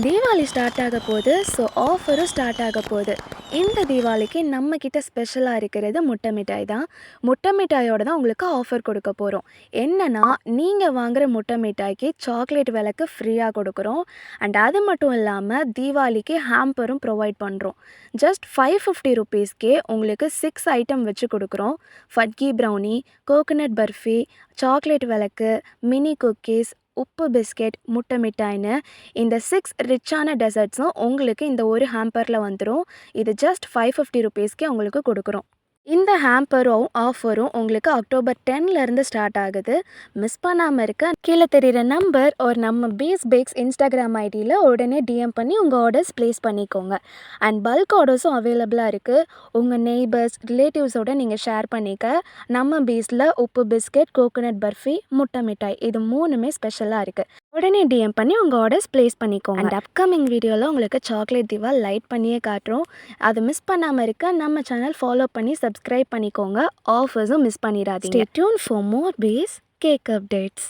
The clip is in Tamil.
தீபாவளி ஸ்டார்ட் ஆக போகுது. ஸோ ஆஃபரும் ஸ்டார்ட் ஆக போகுது. இந்த தீபாவளிக்கு நம்மக்கிட்ட ஸ்பெஷலாக இருக்கிறது முட்டை மிட்டாய் தான். முட்டை மிட்டாயோட தான் உங்களுக்கு ஆஃபர் கொடுக்க போகிறோம். என்னென்னா, நீங்கள் வாங்குகிற முட்டை மிட்டாய்க்கு சாக்லேட் விலைக்கு ஃப்ரீயாக கொடுக்குறோம். அண்ட் அது மட்டும் இல்லாமல் தீபாவளிக்கு ஹேம்பரும் ப்ரொவைட் பண்ணுறோம். ஜஸ்ட் 550 ருபீஸ்க்கே உங்களுக்கு 6 ஐட்டம் வச்சு கொடுக்குறோம். ஃபட்கி ப்ரௌனி, கோகனட் பர்ஃபி, சாக்லேட் விளக்கு, மினி குக்கீஸ், உப்பு பிஸ்கெட், முட்டை மிட்டாய்னு இந்த 6 ரிச்சான டெசர்ட்ஸும் உங்களுக்கு இந்த ஒரு ஹேம்பரில் வந்துடும். இது ஜஸ்ட் 550 ருபீஸ்க்கே உங்களுக்கு கொடுக்குறோம். இந்த ஹேம்பரும் ஆஃபரும் உங்களுக்கு அக்டோபர் 10லேருந்து ஸ்டார்ட் ஆகுது. மிஸ் பண்ணாமல் இருக்க கீழே தெரிகிற நம்பர் ஒரு நம்ம பேஸ் பேக்ஸ் இன்ஸ்டாகிராம் ஐடியில் உடனே டிஎம் பண்ணி உங்கள் ஆர்டர்ஸ் ப்ளேஸ் பண்ணிக்கோங்க. அண்ட் பல்க் ஆர்டர்ஸும் அவைலபிளாக இருக்குது. உங்கள் நெய்பர்ஸ், ரிலேட்டிவ்ஸோடு நீங்கள் ஷேர் பண்ணிக்க. நம்ம பேஸில் உப்பு பிஸ்கெட், கோகனட் பர்ஃபி, முட்டை மிட்டாய் இது 3மே ஸ்பெஷலாக இருக்குது. உடனே டிஎம் பண்ணி உங்கள் ஆர்டர்ஸ் ப்ளேஸ் பண்ணிக்கோங்க. அண்ட் அப்கமிங் வீடியோவில் உங்களுக்கு சாக்லேட் தீவா லைட் பண்ணியே காட்டுறோம். அதை மிஸ் பண்ணாமல் இருக்க நம்ம சேனல் ஃபாலோ பண்ணி சப்ஸ்கிரைப் பண்ணிக்கோங்க. ஆஃபர்ஸும் மிஸ் பண்ணிடாதீங்க. Stay tuned for more Base Cake updates.